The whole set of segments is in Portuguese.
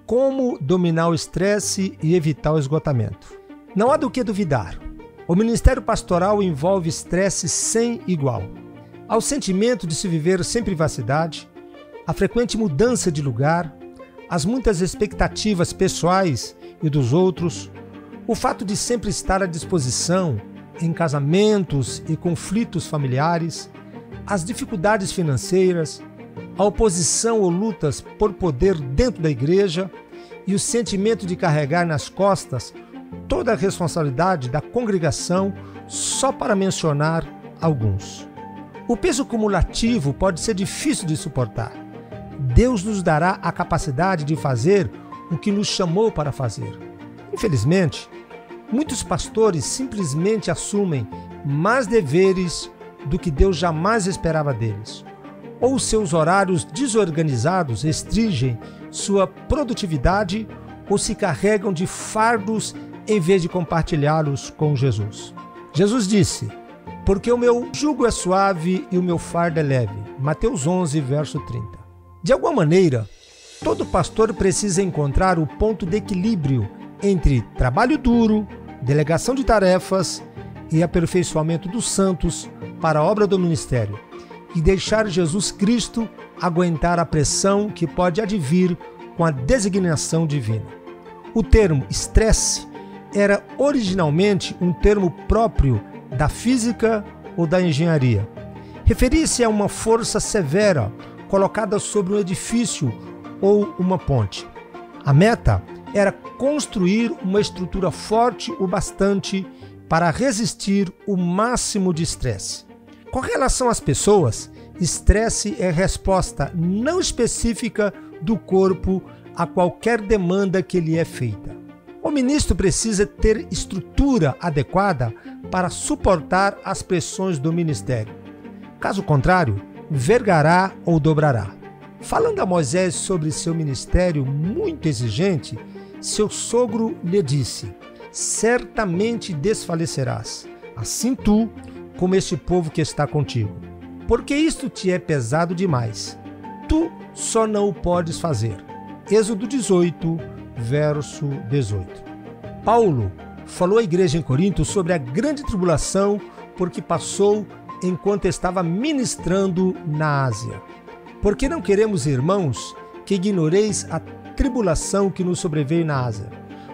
como dominar o estresse e evitar o esgotamento. Não há do que duvidar. O ministério pastoral envolve estresse sem igual. Ao sentimento de se viver sem privacidade, a frequente mudança de lugar, as muitas expectativas pessoais e dos outros, o fato de sempre estar à disposição em casamentos e conflitos familiares, as dificuldades financeiras, a oposição ou lutas por poder dentro da igreja e o sentimento de carregar nas costas toda a responsabilidade da congregação, só para mencionar alguns. O peso cumulativo pode ser difícil de suportar. Deus nos dará a capacidade de fazer o que nos chamou para fazer. Infelizmente, muitos pastores simplesmente assumem mais deveres do que Deus jamais esperava deles. Ou seus horários desorganizados restringem sua produtividade ou se carregam de fardos em vez de compartilhá-los com Jesus. Jesus disse: porque o meu jugo é suave e o meu fardo é leve. Mateus 11, verso 30. De alguma maneira, todo pastor precisa encontrar o ponto de equilíbrio entre trabalho duro, delegação de tarefas e aperfeiçoamento dos santos para a obra do ministério, e deixar Jesus Cristo aguentar a pressão que pode advir com a designação divina. O termo estresse era originalmente um termo próprio da física ou da engenharia. Referia-se a uma força severa colocada sobre um edifício ou uma ponte. A meta era construir uma estrutura forte o bastante para resistir o máximo de estresse. Com relação às pessoas, estresse é resposta não específica do corpo a qualquer demanda que lhe é feita. O ministro precisa ter estrutura adequada para suportar as pressões do ministério. Caso contrário, vergará ou dobrará. Falando a Moisés sobre seu ministério muito exigente, seu sogro lhe disse: certamente desfalecerás, assim tu como este povo que está contigo, porque isto te é pesado demais. Tu só não o podes fazer. Êxodo 18, verso 18. Paulo falou à igreja em Corinto sobre a grande tribulação por que passou enquanto estava ministrando na Ásia. Porque não queremos, irmãos, que ignoreis a tribulação que nos sobreveio na Ásia,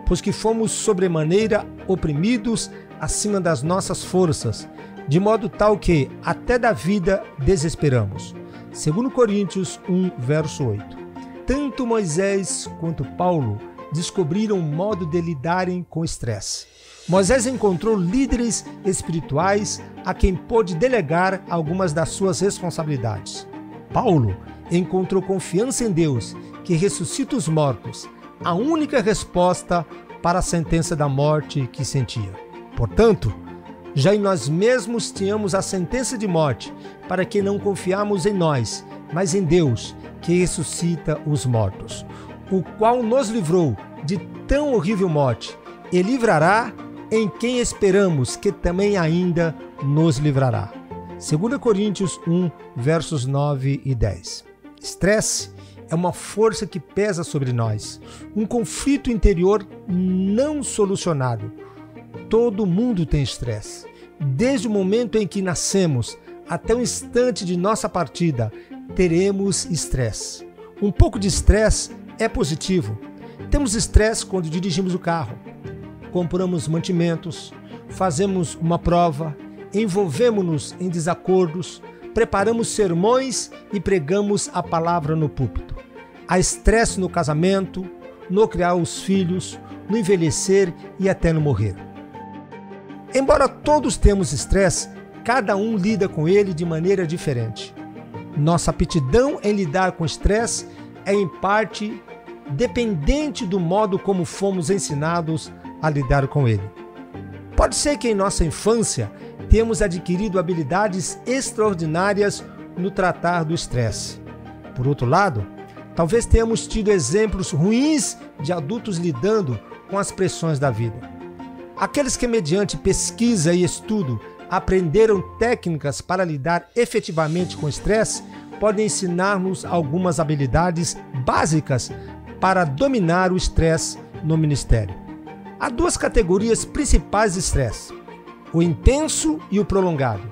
pois que fomos sobremaneira oprimidos acima das nossas forças, de modo tal que até da vida desesperamos. 2 Coríntios 1, verso 8. Tanto Moisés quanto Paulo descobriram um modo de lidarem com o estresse. Moisés encontrou líderes espirituais a quem pôde delegar algumas das suas responsabilidades. Paulo encontrou confiança em Deus, que ressuscita os mortos, a única resposta para a sentença da morte que sentia. Portanto, já em nós mesmos tínhamos a sentença de morte, para que não confiamos em nós, mas em Deus, que ressuscita os mortos, o qual nos livrou de tão horrível morte, e livrará em quem esperamos que também ainda nos livrará. 2 Coríntios 1, versos 9 e 10. Estresse é uma força que pesa sobre nós, um conflito interior não solucionado. Todo mundo tem estresse. Desde o momento em que nascemos até o instante de nossa partida, teremos estresse. Um pouco de estresse é positivo. Temos estresse quando dirigimos o carro, compramos mantimentos, fazemos uma prova, envolvemos-nos em desacordos, preparamos sermões e pregamos a palavra no púlpito. Há estresse no casamento, no criar os filhos, no envelhecer e até no morrer. Embora todos temos estresse, cada um lida com ele de maneira diferente. Nossa aptidão em lidar com estresse é, em parte, dependente do modo como fomos ensinados a lidar com ele. Pode ser que em nossa infância tenhamos adquirido habilidades extraordinárias no tratar do estresse. Por outro lado, talvez tenhamos tido exemplos ruins de adultos lidando com as pressões da vida. Aqueles que, mediante pesquisa e estudo, aprenderam técnicas para lidar efetivamente com o estresse, podem ensinar-nos algumas habilidades básicas para dominar o estresse no ministério. Há duas categorias principais de estresse: o intenso e o prolongado.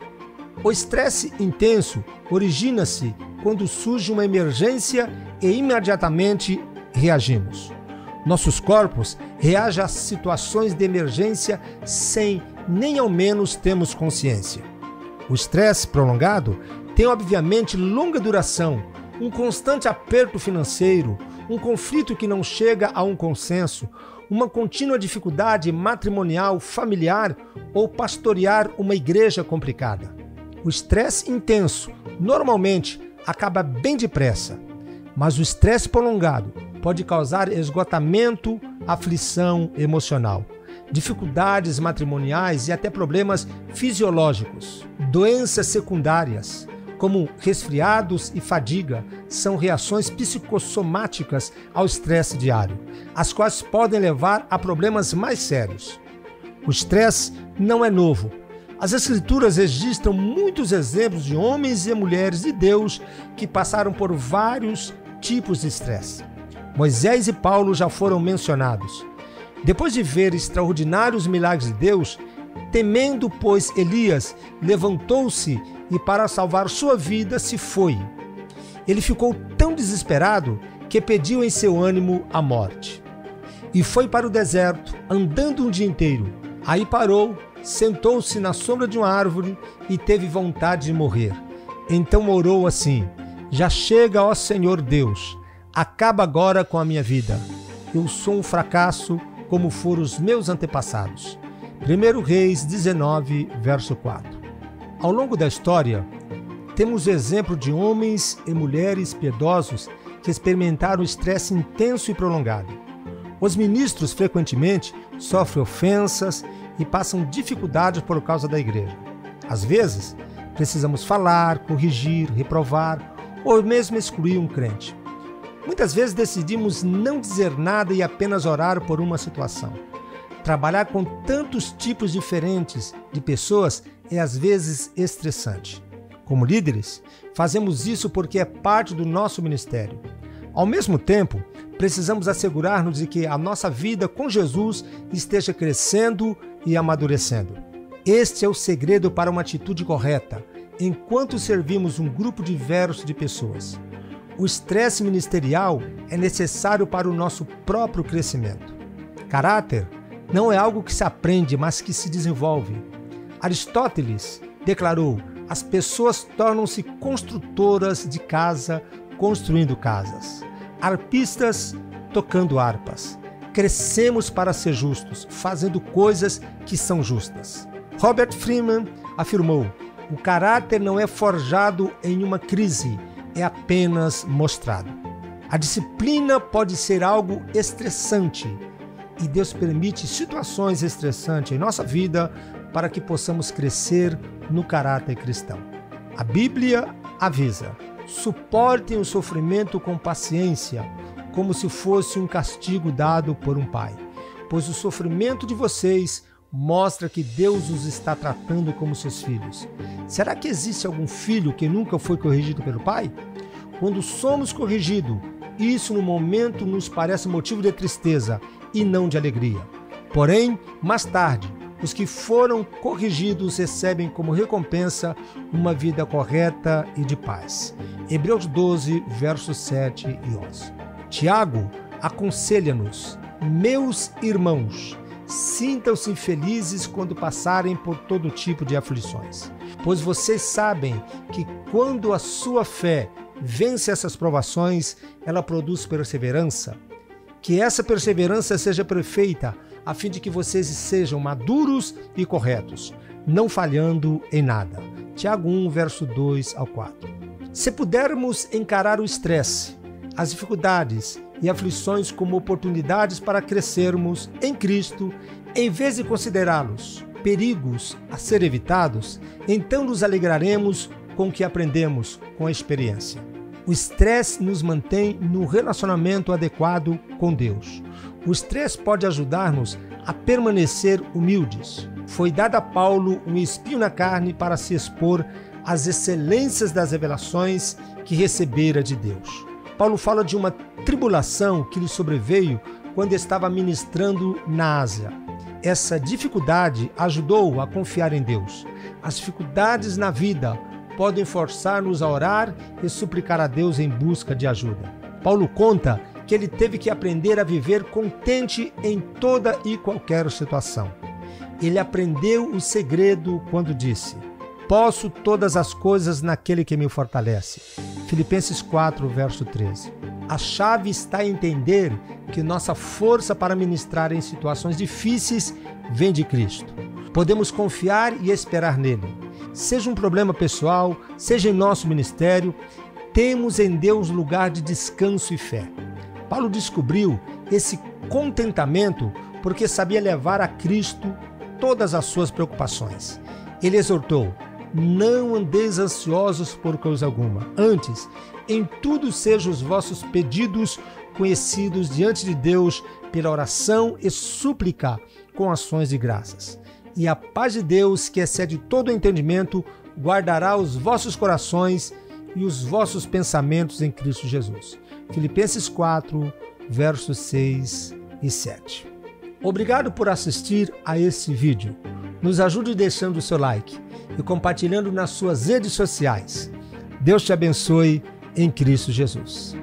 O estresse intenso origina-se quando surge uma emergência e imediatamente reagimos. Nossos corpos reagem às situações de emergência sem nem ao menos termos consciência. O estresse prolongado tem obviamente longa duração, um constante aperto financeiro, um conflito que não chega a um consenso, uma contínua dificuldade matrimonial, familiar ou pastorear uma igreja complicada. O estresse intenso normalmente acaba bem depressa, mas o estresse prolongado pode causar esgotamento, aflição emocional, dificuldades matrimoniais e até problemas fisiológicos. Doenças secundárias, como resfriados e fadiga, são reações psicossomáticas ao estresse diário, as quais podem levar a problemas mais sérios. O estresse não é novo. As Escrituras registram muitos exemplos de homens e mulheres de Deus que passaram por vários tipos de estresse. Moisés e Paulo já foram mencionados. Depois de ver extraordinários milagres de Deus, temendo, pois, Elias levantou-se e, para salvar sua vida, se foi. Ele ficou tão desesperado que pediu em seu ânimo a morte. E foi para o deserto, andando um dia inteiro. Aí parou, sentou-se na sombra de uma árvore e teve vontade de morrer. Então orou assim: já chega, ó Senhor Deus, acaba agora com a minha vida. Eu sou um fracasso, como foram os meus antepassados. 1 Reis 19, verso 4. Ao longo da história, temos o exemplo de homens e mulheres piedosos que experimentaram estresse intenso e prolongado. Os ministros frequentemente sofrem ofensas e passam dificuldades por causa da igreja. Às vezes, precisamos falar, corrigir, reprovar ou mesmo excluir um crente. Muitas vezes decidimos não dizer nada e apenas orar por uma situação. Trabalhar com tantos tipos diferentes de pessoas é às vezes estressante. Como líderes, fazemos isso porque é parte do nosso ministério. Ao mesmo tempo, precisamos assegurar-nos de que a nossa vida com Jesus esteja crescendo e amadurecendo. Este é o segredo para uma atitude correta, enquanto servimos um grupo diverso de pessoas. O estresse ministerial é necessário para o nosso próprio crescimento. Caráter não é algo que se aprende, mas que se desenvolve. Aristóteles declarou: as pessoas tornam-se construtoras de casa, construindo casas. Arpistas tocando harpas. Crescemos para ser justos, fazendo coisas que são justas. Robert Freeman afirmou: o caráter não é forjado em uma crise, é apenas mostrado. A disciplina pode ser algo estressante e Deus permite situações estressantes em nossa vida para que possamos crescer no caráter cristão. A Bíblia avisa: suportem o sofrimento com paciência, como se fosse um castigo dado por um pai, pois o sofrimento de vocês mostra que Deus os está tratando como seus filhos. Será que existe algum filho que nunca foi corrigido pelo pai? Quando somos corrigidos, isso no momento nos parece motivo de tristeza e não de alegria. Porém, mais tarde, os que foram corrigidos recebem como recompensa uma vida correta e de paz. Hebreus 12, versos 7 e 11. Tiago aconselha-nos: meus irmãos, sintam-se felizes quando passarem por todo tipo de aflições, pois vocês sabem que quando a sua fé vence essas provações, ela produz perseverança. Que essa perseverança seja perfeita, a fim de que vocês sejam maduros e corretos, não falhando em nada. Tiago 1, verso 2 ao 4. Se pudermos encarar o estresse, as dificuldades e aflições como oportunidades para crescermos em Cristo, em vez de considerá-los perigos a ser evitados, então nos alegraremos com o que aprendemos com a experiência. O estresse nos mantém no relacionamento adequado com Deus. O estresse pode ajudar-nos a permanecer humildes. Foi dado a Paulo um espinho na carne para se expor às excelências das revelações que recebera de Deus. Paulo fala de uma tribulação que lhe sobreveio quando estava ministrando na Ásia. Essa dificuldade ajudou-o a confiar em Deus. As dificuldades na vida podem forçar-nos a orar e suplicar a Deus em busca de ajuda. Paulo conta que ele teve que aprender a viver contente em toda e qualquer situação. Ele aprendeu o segredo quando disse: posso todas as coisas naquele que me fortalece. Filipenses 4, verso 13. A chave está em entender que nossa força para ministrar em situações difíceis vem de Cristo. Podemos confiar e esperar nele. Seja um problema pessoal, seja em nosso ministério, temos em Deus lugar de descanso e fé. Paulo descobriu esse contentamento porque sabia levar a Cristo todas as suas preocupações. Ele exortou: não andeis ansiosos por coisa alguma. Antes, em tudo sejam os vossos pedidos conhecidos diante de Deus pela oração e súplica com ações de graças. E a paz de Deus, que excede todo entendimento, guardará os vossos corações e os vossos pensamentos em Cristo Jesus. Filipenses 4, versos 6 e 7. Obrigado por assistir a esse vídeo. Nos ajude deixando o seu like e compartilhando nas suas redes sociais. Deus te abençoe em Cristo Jesus.